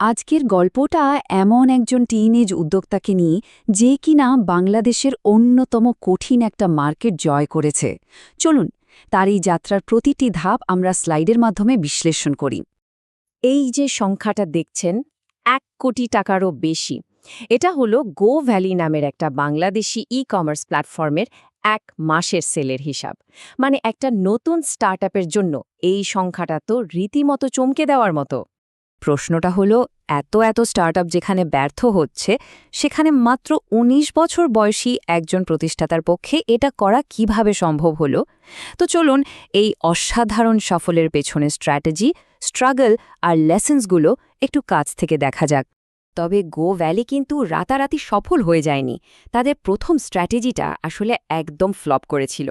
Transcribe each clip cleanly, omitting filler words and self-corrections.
আজকের গল্পটা এমন একজন টিনেজ উদ্যোক্তাকে নিয়ে যে কিনা বাংলাদেশের অন্যতম কঠিন একটা মার্কেট জয় করেছে। চলুন তার এই যাত্রার প্রতিটি ধাপ আমরা স্লাইডের মাধ্যমে বিশ্লেষণ করি। এই যে সংখ্যাটা দেখছেন 1 কোটি টাকারও বেশি, এটা হলো গো ভ্যালি নামের একটা বাংলাদেশি ই-কমার্স প্ল্যাটফর্মের 1 মাসের সেলের হিসাব। মানে একটা নতুন স্টার্টআপের জন্য এই সংখ্যাটা তো রীতিমতো চমকে দেওয়ার মতো। প্রশ্নটা হলো, এত স্টার্টআপ যেখানে ব্যর্থ হচ্ছে, সেখানে মাত্র ১৯ বছর বয়সী একজন প্রতিষ্ঠাতার পক্ষে এটা করা কিভাবে সম্ভব হলো? তো চলুন এই অসাধারণ সফলের পেছনে স্ট্র্যাটেজি, স্ট্রাগল আর লেসন্সগুলো একটু কাছ থেকে দেখা যাক। তবে গো ভ্যালি কিন্তু রাতারাতি সফল হয়ে যায়নি। তাদের প্রথম স্ট্র্যাটেজিটা আসলে একদম ফ্লপ করেছিল,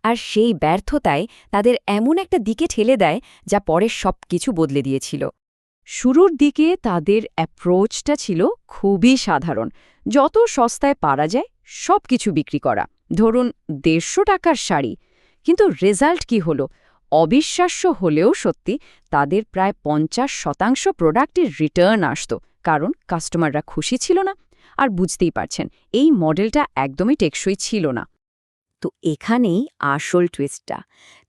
আর সেই ব্যর্থতায় তাদের এমন একটা দিকে ঠেলে দেয় যা পরে সব কিছু বদলে দিয়েছিল। শুরুর দিকে তাদের অ্যাপ্রোচটা ছিল খুবই সাধারণ, যত সস্তায় পারা যায় সব কিছু বিক্রি করা। ধরুন ১৫০ টাকার শাড়ি। কিন্তু রেজাল্ট কি হলো? অবিশ্বাস্য হলেও সত্যি, তাদের প্রায় ৫০% প্রোডাক্টের রিটার্ন আসত, কারণ কাস্টমাররা খুশি ছিল না। আর বুঝতেই পারছেন, এই মডেলটা একদমই টেকসই ছিল না। তো এখানেই আসল টুইস্টটা।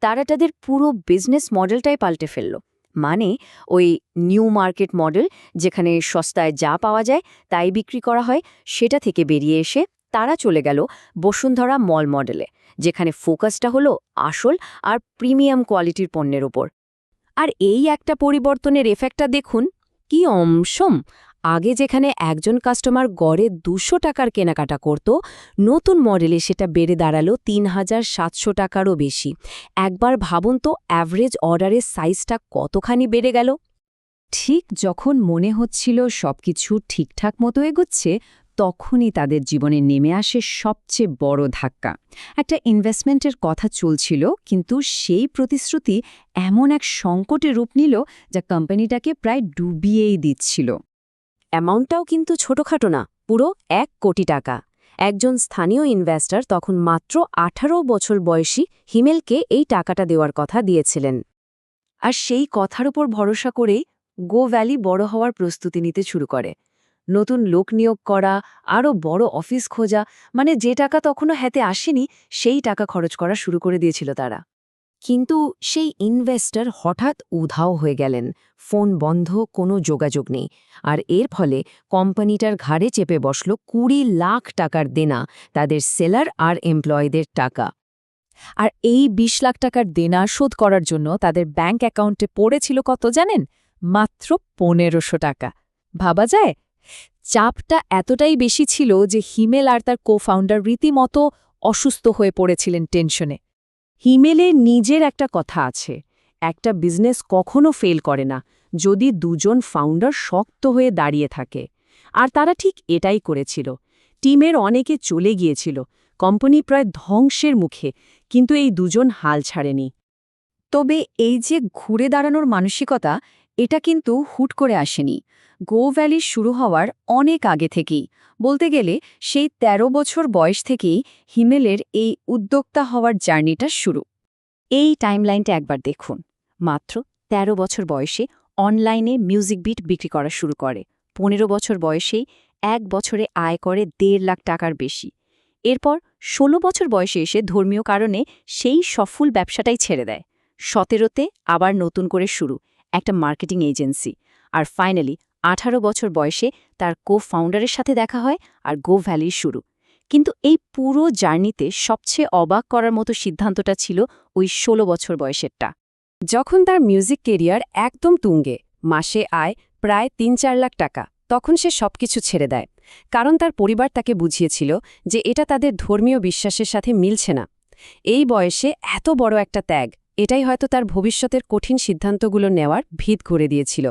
তারা তাদের পুরো বিজনেস মডেলটাই পাল্টে ফেলল। মানে ওই নিউ মার্কেট মডেল, যেখানে সস্তায় যা পাওয়া যায় তাই বিক্রি করা হয়, সেটা থেকে বেরিয়ে এসে তারা চলে গেল বসুন্ধরা মল মডেলে, যেখানে ফোকাসটা হলো আসল আর প্রিমিয়াম কোয়ালিটির পণ্যের ওপর। আর এই একটা পরিবর্তনের এফেক্টটা দেখুন, কি অমসম। আগে যেখানে একজন কাস্টমার গড়ে ২০০ টাকার কেনাকাটা করত, নতুন মডেলে সেটা বেড়ে দাঁড়ালো ৩,৭০০ টাকারও বেশি। একবার ভাবুন তো, অ্যাভারেজ অর্ডারের সাইজটা কতখানি বেড়ে গেল। ঠিক যখন মনে হচ্ছিল সবকিছু ঠিকঠাক মতো এগোচ্ছে, তখনই তাদের জীবনে নেমে আসে সবচেয়ে বড় ধাক্কা। একটা ইনভেস্টমেন্টের কথা চলছিল, কিন্তু সেই প্রতিশ্রুতি এমন এক সংকটে রূপ নিল যা কোম্পানিটাকে প্রায় ডুবিয়েই দিচ্ছিল। অ্যামাউন্টটাও কিন্তু ছোটখাটো না, পুরো ১ কোটি টাকা। একজন স্থানীয় ইনভেস্টর তখন মাত্র ১৮ বছর বয়সী হিমেলকে এই টাকাটা দেওয়ার কথা দিয়েছিলেন। আর সেই কথার উপর ভরসা করেই গো ভ্যালি বড় হওয়ার প্রস্তুতি নিতে শুরু করে। নতুন লোক নিয়োগ করা, আরও বড় অফিস খোঁজা, মানে যে টাকা তখনও হাতে আসেনি সেই টাকা খরচ করা শুরু করে দিয়েছিল তারা। কিন্তু সেই ইনভেস্টর হঠাৎ উধাও হয়ে গেলেন। ফোন বন্ধ, কোনো যোগাযোগ নেই। আর এর ফলে কোম্পানিটার ঘাড়ে চেপে বসল ২০ লাখ টাকার দেনা, তাদের সেলার আর এমপ্লয়ীদের টাকা। আর এই ২০ লাখ টাকার দেনা শোধ করার জন্য তাদের ব্যাংক অ্যাকাউন্টে পড়েছিল কত জানেন? মাত্র ১৫০০ টাকা। ভাবা যায়? চাপটা এতটাই বেশি ছিল যে হিমেল আর তার কো-ফাউন্ডার রীতিমতো অসুস্থ হয়ে পড়েছিলেন টেনশনে। হিমেলের নিজের একটা কথা আছে, একটা বিজনেস কখনো ফেল করে না যদি দুজন ফাউন্ডার শক্ত হয়ে দাঁড়িয়ে থাকে। আর তারা ঠিক এটাই করেছিল। টিমের অনেকে চলে গিয়েছিল, কোম্পানি প্রায় ধ্বংসের মুখে, কিন্তু এই দুজন হাল ছাড়েনি। তবে এই যে ঘুরে দাঁড়ানোর মানসিকতা, এটা কিন্তু হুট করে আসেনি। গো ভ্যালি শুরু হওয়ার অনেক আগে থেকেই, বলতে গেলে সেই ১৩ বছর বয়স থেকেই হিমেলের এই উদ্যোক্তা হওয়ার জার্নিটা শুরু। এই টাইমলাইনটা একবার দেখুন। মাত্র ১৩ বছর বয়সে অনলাইনে মিউজিক বিট বিক্রি করা শুরু করে। ১৫ বছর বয়সেই ১ বছরে আয় করে ১.৫ লাখ টাকার বেশি। এরপর ১৬ বছর বয়সে এসে ধর্মীয় কারণে সেই সফল ব্যবসাটাই ছেড়ে দেয়। ১৭তে আবার নতুন করে শুরু, একটা মার্কেটিং এজেন্সি। আর ফাইনালি ১৮ বছর বয়সে তার কো-ফাউন্ডারের সাথে দেখা হয় আর গো ভ্যালির শুরু। কিন্তু এই পুরো জার্নিতে সবচেয়ে অবাক করার মতো সিদ্ধান্তটা ছিল ওই ১৬ বছর বয়সেরটা। যখন তার মিউজিক কেরিয়ার একদম তুঙ্গে, মাসে আয় প্রায় ৩-৪ লাখ টাকা, তখন সে সবকিছু ছেড়ে দেয়। কারণ তার পরিবার তাকে বুঝিয়েছিল যে এটা তাদের ধর্মীয় বিশ্বাসের সাথে মিলছে না। এই বয়সে এত বড় একটা ত্যাগ, এটাই হয়তো তার ভবিষ্যতের কঠিন সিদ্ধান্তগুলো নেওয়ার ভিত করে দিয়েছিল।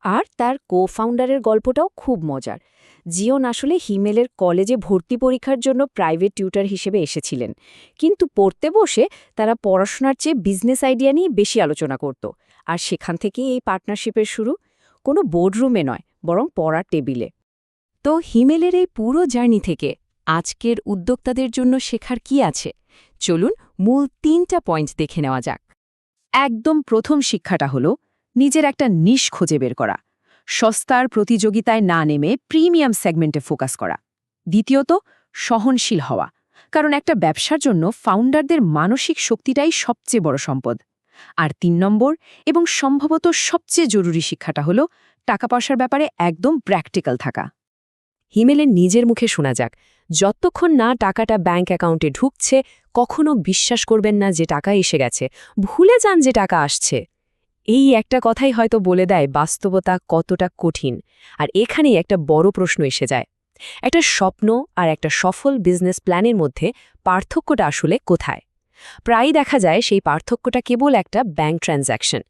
আর তার কো-ফাউন্ডারের গল্পটাও খুব মজার। জিওন আসলে হিমেলের কলেজে ভর্তি পরীক্ষার জন্য প্রাইভেট টিউটর হিসেবে এসেছিলেন, কিন্তু পড়তে বসে তারা পড়াশোনার চেয়ে বিজনেস আইডিয়া নিয়ে বেশি আলোচনা করত। আর সেখান থেকেই এই পার্টনারশিপের শুরু, কোনো বোর্ডরুমে নয়, বরং পড়ার টেবিলে। তো হিমেলের এই পুরো জার্নি থেকে আজকের উদ্যোক্তাদের জন্য শেখার কি আছে? চলুন মূল ৩টা পয়েন্ট দেখে নেওয়া যাক। একদম প্রথম শিক্ষাটা হলো নিজের একটা নিশ খুঁজে বের করা। সস্তার প্রতিযোগিতায় না নেমে প্রিমিয়াম সেগমেন্টে ফোকাস করা। দ্বিতীয়ত, সহনশীল হওয়া, কারণ একটা ব্যবসার জন্য ফাউন্ডারদের মানসিক শক্তিটাই সবচেয়ে বড় সম্পদ। আর ৩ নম্বর এবং সম্ভবত সবচেয়ে জরুরি শিক্ষাটা হলো টাকা পয়সার ব্যাপারে একদম প্র্যাকটিক্যাল থাকা। হিমেলের নিজের মুখে শোনা যাক, যতক্ষণ না টাকাটা ব্যাংক অ্যাকাউন্টে ঢুকছে কখনো বিশ্বাস করবেন না যে টাকা এসে গেছে, ভুলে যান যে টাকা আসছে। এই একটা কথাই হয়তো বলে দেয় বাস্তবতা কতটা কঠিন। আর এখানেই একটা বড় প্রশ্ন এসে যায়, একটা স্বপ্ন আর একটা সফল বিজনেস প্ল্যানের মধ্যে পার্থক্যটা আসলে কোথায়? প্রায়ই দেখা যায় সেই পার্থক্যটা কেবল একটা ব্যাংক ট্রানজ্যাকশন,